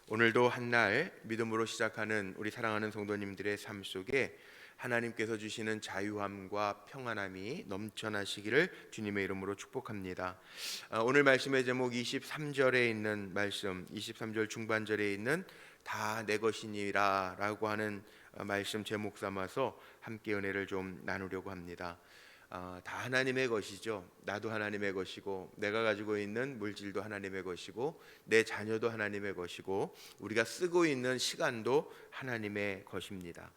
오늘도 한날 믿음으로 시작하는 우리 사랑하는 성도님들의 삶 속에 하나님께서 주시는 자유함과 평안함이 넘쳐나시기를 주님의 이름으로 축복합니다. 오늘 말씀의 제목 23절에 있는 말씀, 23절 중반절에 있는 다 내 것이니라 라고 하는 말씀 제목 삼아서 함께 은혜를 좀 나누려고 합니다. 다 하나님의 것이죠. 나도 하나님의 것이고, 내가 가지고 있는 물질도 하나님의 것이고, 내 자녀도 하나님의 것이고, 우리가 쓰고 있는 시간도 하나님의 것입니다.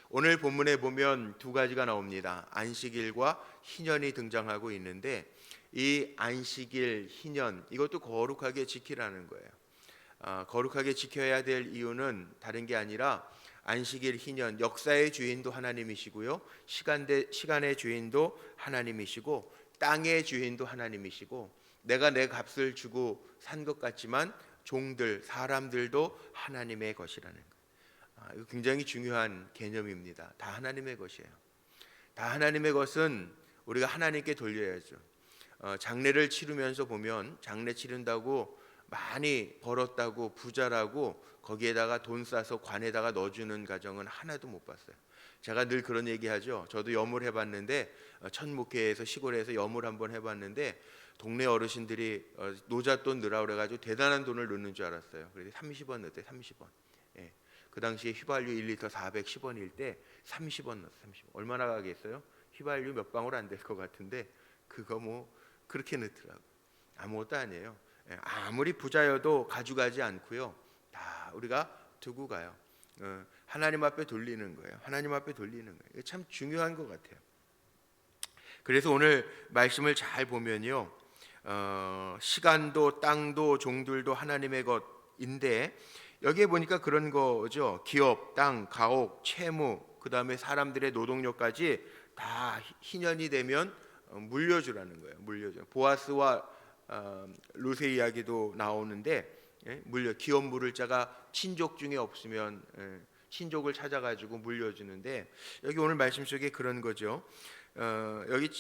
오늘 본문에 보면 두 가지가 나옵니다. 안식일과 희년이 등장하고 있는데, 이 안식일, 희년, 이것도 거룩하게 지키라는 거예요. 거룩하게 지켜야 될 이유는 다른 게 아니라 안식일, 희년, 역사의 주인도 하나님이시고요, 시간의 주인도 하나님이시고, 땅의 주인도 하나님이시고, 내가 내 값을 주고 산 것 같지만 종들, 사람들도 하나님의 것이라는 거예요. 이거 굉장히 중요한 개념입니다. 다 하나님의 것이에요. 다 하나님의 것은 우리가 하나님께 돌려야죠. 장례를 치르면서 보면 장례 치른다고 많이 벌었다고 부자라고 거기에다가 돈 싸서 관에다가 넣어주는 가정은 하나도 못 봤어요. 제가 늘 그런 얘기하죠. 저도 염을 해봤는데 천목회에서 시골에서 염을 한번 해봤는데 동네 어르신들이 노잣돈 넣으라 그래가지고 대단한 돈을 넣는 줄 알았어요. 그래서 30원 넣었대요. 30원. 예. 그 당시에 휘발유 1리터 410원일 때 30원 넣었어요. 30원. 얼마나 가겠어요? 휘발유 몇 방울 안 될 것 같은데 그거 뭐 그렇게 넣더라고. 아무것도 아니에요. 아무리 부자여도 가져가지 않고요, 다 우리가 두고 가요. 하나님 앞에 돌리는 거예요. 하나님 앞에 돌리는 거예요. 이게 참 중요한 것 같아요. 그래서 오늘 말씀을 잘 보면요, 시간도 땅도 종들도 하나님의 것인데 여기에 보니까 그런 거죠. 기업, 땅, 가옥, 채무, 그 다음에 사람들의 노동력까지 다 희년이 되면 물려주라는 거예요. 물려줘. 보아스와 루세 이야기도 나오는데, 기업 물을 자가 친족 중에 없으면 친족을 찾아가지고 물려주는데, 여기 오늘 말씀 속에 그런 거죠. 여기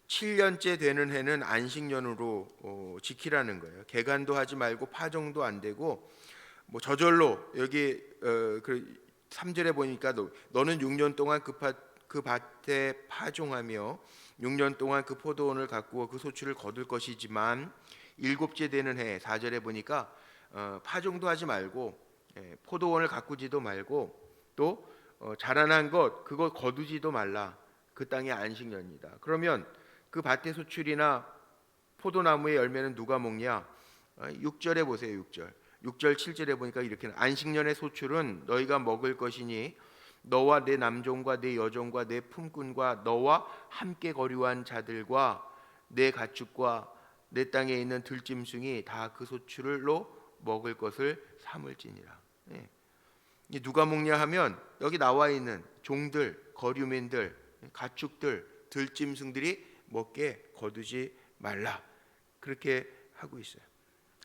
7년째 되는 해는 안식년으로 지키라는 거예요. 개간도 하지 말고 파종도 안 되고, 뭐 저절로 여기 그 3절에 보니까 너는 6년 동안 그 밭에 파종하며 6년 동안 그 포도원을 가꾸어 그 소출을 거둘 것이지만 일곱째 되는 해 4절에 보니까 파종도 하지 말고 포도원을 가꾸지도 말고 또 자라난 것 그거 거두지도 말라. 그 땅의 안식년이다. 그러면 그 밭의 소출이나 포도나무의 열매는 누가 먹냐? 6절에 보세요. 6절 7절에 보니까 이렇게 안식년의 소출은 너희가 먹을 것이니 너와 내 남종과 내 여종과 내 품꾼과 너와 함께 거류한 자들과 내 가축과 내 땅에 있는 들짐승이 다 그 소출로 먹을 것을 삼을지니라. 누가 먹냐 하면 여기 나와 있는 종들, 거류민들, 가축들, 들짐승들이 먹게 거두지 말라. 그렇게 하고 있어요.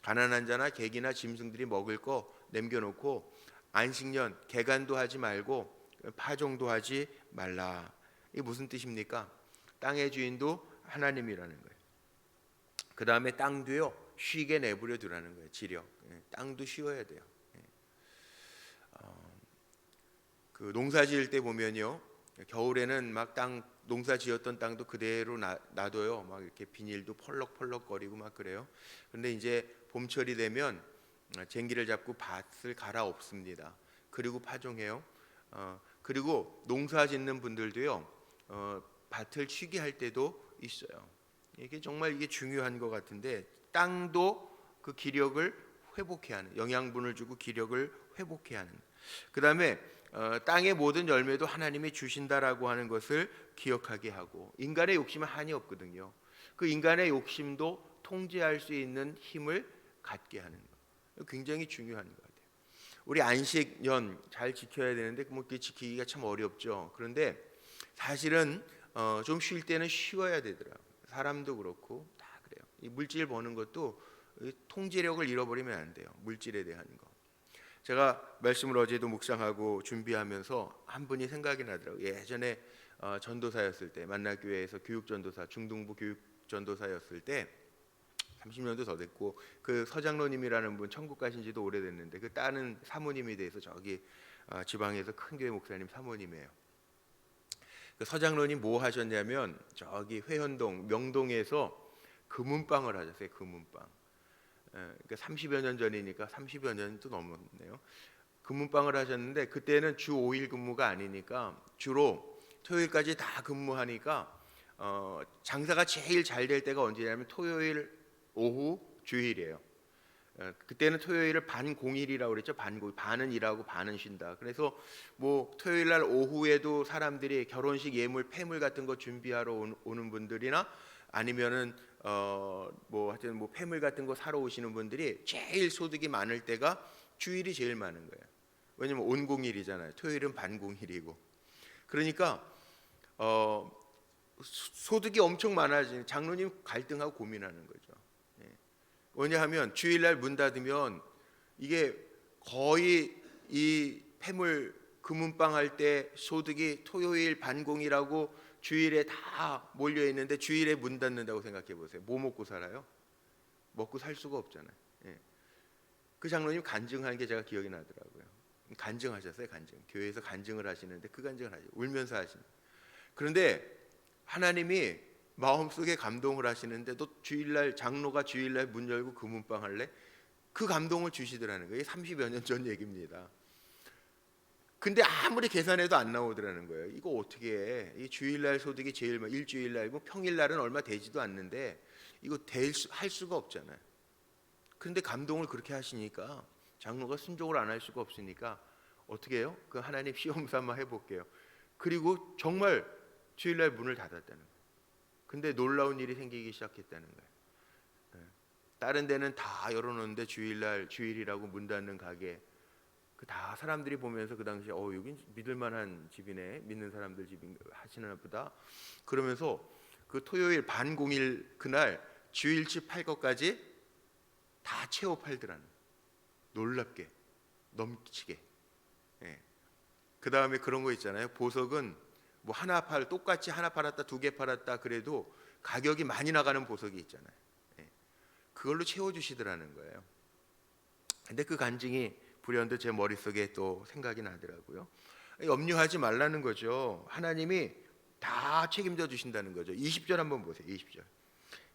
가난한 자나 객이나 짐승들이 먹을 거 남겨놓고 안식년 개간도 하지 말고 파종도 하지 말라. 이게 무슨 뜻입니까? 땅의 주인도 하나님이라는 거예요. 그 다음에 땅도요 쉬게 내버려 두라는 거예요. 지력. 땅도 쉬어야 돼요. 그 농사 지을 때 보면요, 겨울에는 막 땅 농사 지었던 땅도 그대로 놔둬요. 막 이렇게 비닐도 펄럭펄럭거리고 막 그래요. 그런데 이제 봄철이 되면 쟁기를 잡고 밭을 갈아엎습니다. 그리고 파종해요. 그리고 농사 짓는 분들도요, 밭을 쉬게 할 때도 있어요. 이게 정말 이게 중요한 것 같은데 땅도 그 기력을 회복해야 하는, 영양분을 주고 기력을 회복해야 하는. 그 다음에 땅의 모든 열매도 하나님이 주신다라고 하는 것을 기억하게 하고, 인간의 욕심은 한이 없거든요. 그 인간의 욕심도 통제할 수 있는 힘을 갖게 하는 것, 굉장히 중요한 것 같아요. 우리 안식년 잘 지켜야 되는데 뭐 그게 지키기가 참 어렵죠. 그런데 사실은 좀 쉴 때는 쉬어야 되더라고요. 사람도 그렇고 다 그래요. 이 물질 버는 것도 통제력을 잃어버리면 안 돼요. 물질에 대한 거. 제가 말씀을 어제도 묵상하고 준비하면서 한 분이 생각이 나더라고요. 예전에 전도사였을 때, 만나교회에서 교육전도사, 중등부 교육전도사였을 때 30년도 더 됐고, 그 서장로님이라는 분 천국 가신 지도 오래됐는데 그 딸은 사모님이 돼서 저기 지방에서 큰 교회 목사님 사모님이에요. 그 서장로님 뭐 하셨냐면 저기 회현동 명동에서 금은방을 하셨어요. 금은방. 그러니까 30여 년 전이니까 30여 년도 넘었네요. 금은방을 하셨는데 그때는 주 5일 근무가 아니니까 주로 토요일까지 다 근무하니까 장사가 제일 잘 될 때가 언제냐면 토요일 오후 주일이에요. 그때는 토요일을 반공일이라고 그랬죠. 반공, 반은 일하고 반은 쉰다. 그래서 뭐 토요일 날 오후에도 사람들이 결혼식 예물 폐물 같은 거 준비하러 오는 분들이나 아니면은 뭐 하여튼 뭐 폐물 같은 거 사러 오시는 분들이 제일 소득이 많을 때가 주일이 제일 많은 거예요. 왜냐면 온공일이잖아요. 토요일은 반공일이고. 그러니까 소득이 엄청 많아지는, 장로님 갈등하고 고민하는 거죠. 왜냐하면 주일날 문 닫으면 이게 거의 이 폐물 금은방 할 때 소득이 토요일 반공이라고 주일에 다 몰려 있는데 주일에 문 닫는다고 생각해 보세요. 뭐 먹고 살아요? 먹고 살 수가 없잖아요. 그 장로님 간증하는 게 제가 기억이 나더라고요. 간증하셨어요. 간증. 교회에서 간증을 하시는데 그 간증을 하죠. 울면서 하시는. 그런데 하나님이 마음속에 감동을 하시는데 너 주일날 장로가 주일날 문 열고 금은방 할래? 그 감동을 주시더라는 거예요. 30여 년 전 얘기입니다. 근데 아무리 계산해도 안 나오더라는 거예요. 이거 어떻게 해? 이 주일날 소득이 제일 많아. 일주일날이고 평일날은 얼마 되지도 않는데 이거 할 수가 없잖아요. 그런데 감동을 그렇게 하시니까 장로가 순종을 안 할 수가 없으니까 어떻게 해요? 그 하나님 시험 삼아 해볼게요. 그리고 정말 주일날 문을 닫았다는 거예요. 근데 놀라운 일이 생기기 시작했다는 거예요. 다른 데는 다 열어놓는데 주일이라고 문 닫는 가게, 그 다 사람들이 보면서 그 당시에 여긴 믿을만한 집이네, 믿는 사람들 집인 하시나 보다. 그러면서 그 토요일 반공일 그날 주일치 팔 것까지 다 채워 팔더라는 거예요. 놀랍게 넘치게. 그 다음에 그런 거 있잖아요. 보석은 뭐 똑같이 하나 팔았다, 두 개 팔았다 그래도 가격이 많이 나가는 보석이 있잖아요. 그걸로 채워주시더라는 거예요. 근데 그 간증이 불현듯 제 머릿속에 또 생각이 나더라고요. 염려하지 말라는 거죠. 하나님이 다 책임져 주신다는 거죠. 20절 한번 보세요.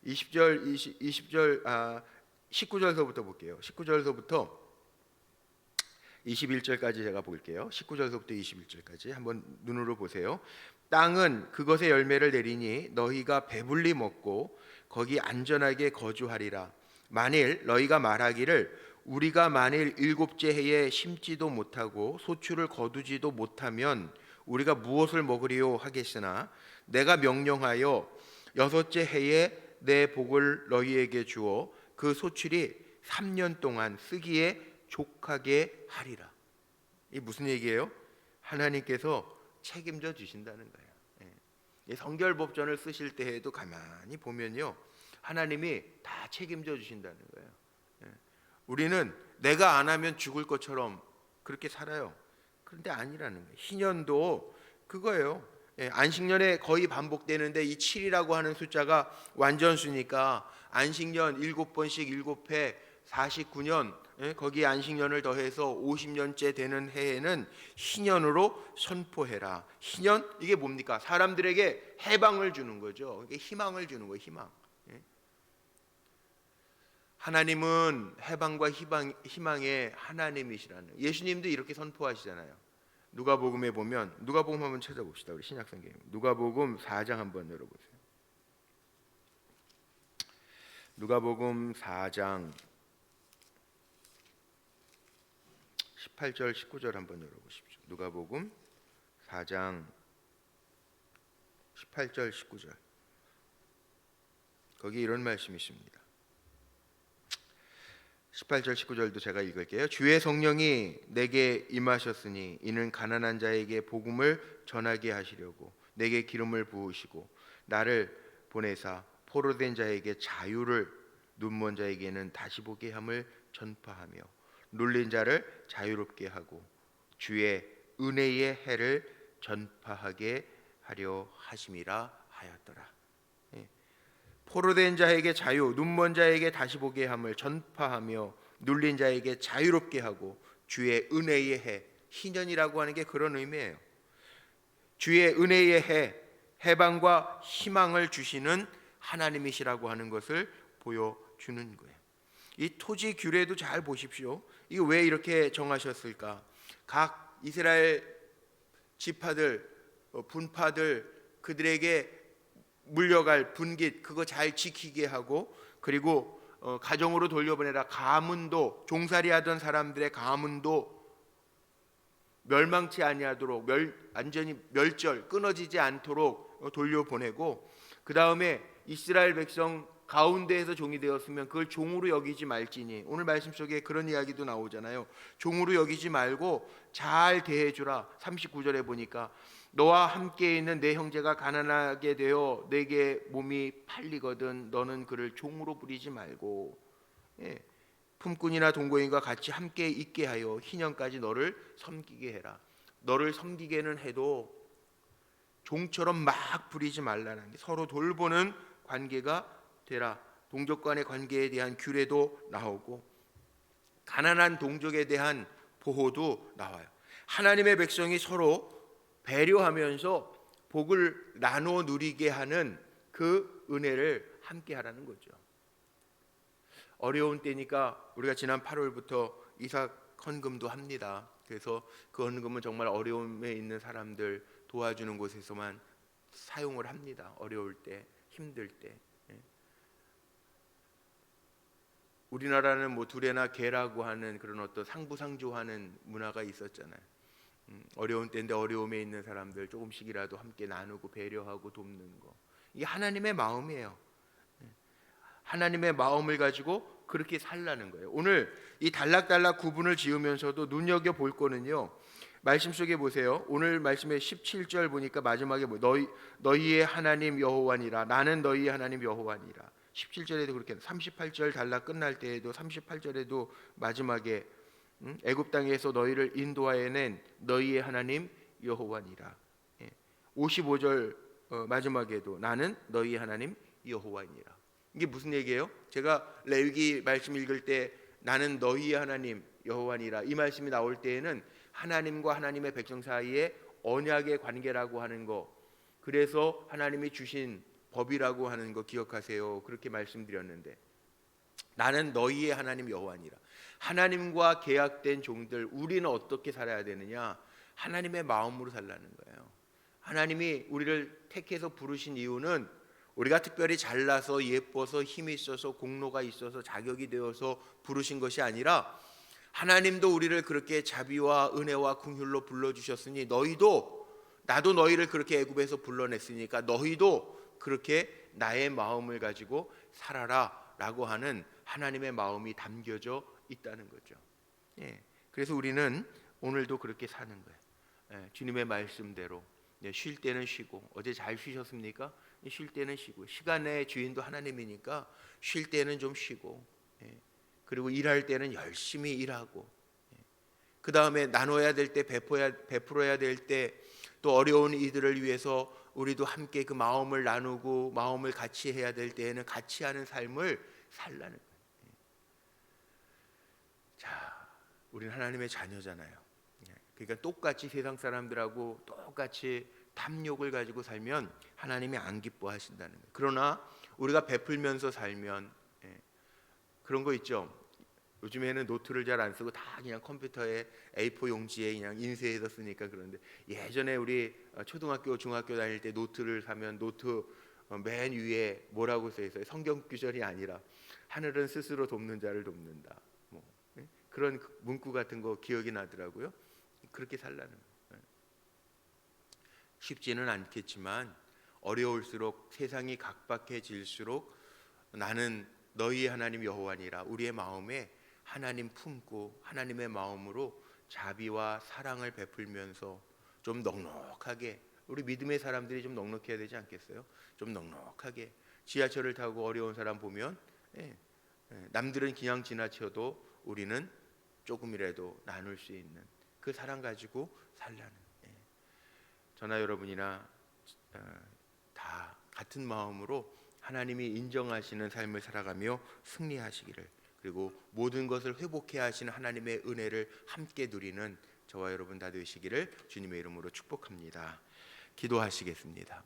20절 19절서부터 볼게요. 19절서부터 21절까지 제가 볼게요. 19절서부터 21절까지 한번 눈으로 보세요. 땅은 그것의 열매를 내리니 너희가 배불리 먹고 거기 안전하게 거주하리라. 만일 너희가 말하기를 우리가 만일 일곱째 해에 심지도 못하고 소출을 거두지도 못하면 우리가 무엇을 먹으리요 하겠으나 내가 명령하여 여섯째 해에 내 복을 너희에게 주어 그 소출이 3년 동안 쓰기에 족하게 하리라. 이 무슨 얘기예요? 하나님께서 책임져 주신다는 거예요. 성결법전을 쓰실 때에도 가만히 보면요, 하나님이 다 책임져 주신다는 거예요. 우리는 내가 안 하면 죽을 것처럼 그렇게 살아요. 그런데 아니라는 거예요. 희년도 그거예요. 안식년에 거의 반복되는데 이 7이라고 하는 숫자가 완전수니까 안식년 7번씩 7회 49년, 거기에 안식년을 더해서 50년째 되는 해에는 희년으로 선포해라. 희년, 이게 뭡니까? 사람들에게 해방을 주는 거죠. 이게 희망을 주는 거예요. 희망. 하나님은 해방과 희망의 하나님이시라는, 예수님도 이렇게 선포하시잖아요. 누가복음에 보면, 누가복음 한번 찾아봅시다. 우리 신약성경 누가복음 4장 한번 열어보세요. 누가복음 4장 18절 19절 한번 열어보십시오. 누가복음 4장 18절 19절. 거기 이런 말씀이 있습니다. 18절 19절도 제가 읽을게요. 주의 성령이 내게 임하셨으니 이는 가난한 자에게 복음을 전하게 하시려고 내게 기름을 부으시고 나를 보내사 포로된 자에게 자유를, 눈먼 자에게는 다시 보게 함을 전파하며 눌린 자를 자유롭게 하고 주의 은혜의 해를 전파하게 하려 하심이라 하였더라. 포로된 자에게 자유, 눈먼 자에게 다시 보게 함을 전파하며 눌린 자에게 자유롭게 하고 주의 은혜의 해, 희년이라고 하는 게 그런 의미예요. 주의 은혜의 해, 해방과 희망을 주시는 하나님이시라고 하는 것을 보여주는 거예요. 이 토지 규례도 잘 보십시오. 이거 왜 이렇게 정하셨을까? 각 이스라엘 지파들, 분파들, 그들에게 물려갈 분깃 그거 잘 지키게 하고, 그리고 가정으로 돌려보내라. 가문도, 종살이하던 사람들의 가문도 멸망치 아니하도록, 완전히 멸절 끊어지지 않도록 돌려보내고, 그 다음에 이스라엘 백성 가운데에서 종이 되었으면 그걸 종으로 여기지 말지니, 오늘 말씀 속에 그런 이야기도 나오잖아요. 종으로 여기지 말고 잘 대해주라. 39절에 보니까 너와 함께 있는 내 형제가 가난하게 되어 내게 몸이 팔리거든 너는 그를 종으로 부리지 말고, 예, 품꾼이나 동거인과 같이 함께 있게 하여 희년까지 너를 섬기게 해라. 너를 섬기게는 해도 종처럼 막 부리지 말라는 게, 서로 돌보는 관계가 되라. 동족 간의 관계에 대한 규례도 나오고 가난한 동족에 대한 보호도 나와요. 하나님의 백성이 서로 배려하면서 복을 나눠 누리게 하는 그 은혜를 함께 하라는 거죠. 어려운 때니까 우리가 지난 8월부터 이삭 헌금도 합니다. 그래서 그 헌금은 정말 어려움에 있는 사람들 도와주는 곳에서만 사용을 합니다. 어려울 때, 힘들 때. 우리나라는 뭐 두레나 개라고 하는 그런 어떤 상부상조하는 문화가 있었잖아요. 어려운 때인데 어려움에 있는 사람들 조금씩이라도 함께 나누고 배려하고 돕는 거, 이게 하나님의 마음이에요. 하나님의 마음을 가지고 그렇게 살라는 거예요. 오늘 이 단락단락 구분을 지으면서도 눈여겨 볼 거는요, 말씀 속에 보세요. 오늘 말씀의 17절 보니까 마지막에 너희의 하나님 여호와니라, 나는 너희의 하나님 여호와니라. 17절에도 그렇게, 38절 단락 끝날 때에도 38절에도 마지막에 애굽 땅에서 너희를 인도하여낸 너희의 하나님 여호와니라. 55절 마지막에도 나는 너희의 하나님 여호와니라. 이게 무슨 얘기예요? 제가 레위기 말씀 읽을 때 나는 너희의 하나님 여호와니라 이 말씀이 나올 때에는 하나님과 하나님의 백성 사이에 언약의 관계라고 하는 거, 그래서 하나님이 주신 법이라고 하는 거 기억하세요. 그렇게 말씀드렸는데, 나는 너희의 하나님 여호와니라. 하나님과 계약된 종들, 우리는 어떻게 살아야 되느냐? 하나님의 마음으로 살라는 거예요. 하나님이 우리를 택해서 부르신 이유는 우리가 특별히 잘나서 예뻐서 힘이 있어서 공로가 있어서 자격이 되어서 부르신 것이 아니라, 하나님도 우리를 그렇게 자비와 은혜와 긍휼로 불러주셨으니 너희도, 나도 너희를 그렇게 애굽에서 불러냈으니까 너희도 그렇게 나의 마음을 가지고 살아라 라고 하는 하나님의 마음이 담겨져 있다는 거죠. 그래서 우리는 오늘도 그렇게 사는 거예요. 주님의 말씀대로 쉴 때는 쉬고, 어제 잘 쉬셨습니까? 쉴 때는 쉬고, 시간의 주인도 하나님이니까 쉴 때는 좀 쉬고, 그리고 일할 때는 열심히 일하고, 그 다음에 나눠야 될 때 베풀어야 될 때, 또 어려운 이들을 위해서 우리도 함께 그 마음을 나누고 마음을 같이 해야 될 때에는 같이 하는 삶을 살라는 거예요. 자, 우리는 하나님의 자녀잖아요. 그러니까 똑같이 세상 사람들하고 똑같이 탐욕을 가지고 살면 하나님이 안 기뻐하신다는 거예요. 그러나 우리가 베풀면서 살면, 그런 거 있죠. 요즘에는 노트를 잘 안 쓰고 다 그냥 컴퓨터에 A4 용지에 그냥 인쇄해서 쓰니까. 그런데 예전에 우리 초등학교 중학교 다닐 때 노트를 사면 노트 맨 위에 뭐라고 써 있어요? 성경 구절이 아니라 하늘은 스스로 돕는 자를 돕는다, 뭐 그런 문구 같은 거 기억이 나더라고요. 그렇게 살라는 거예요. 쉽지는 않겠지만 어려울수록, 세상이 각박해질수록 나는 너희의 하나님 여호와니라, 우리의 마음에 하나님 품고 하나님의 마음으로 자비와 사랑을 베풀면서 좀 넉넉하게, 우리 믿음의 사람들이 좀 넉넉해야 되지 않겠어요? 좀 넉넉하게 지하철을 타고 어려운 사람 보면, 남들은 그냥 지나쳐도 우리는 조금이라도 나눌 수 있는 그 사랑 가지고 살라는, 저나 여러분이나 다 같은 마음으로 하나님이 인정하시는 삶을 살아가며 승리하시기를, 그리고 모든 것을 회복해 하시는 하나님의 은혜를 함께 누리는 저와 여러분 다 되시기를 주님의 이름으로 축복합니다. 기도하시겠습니다.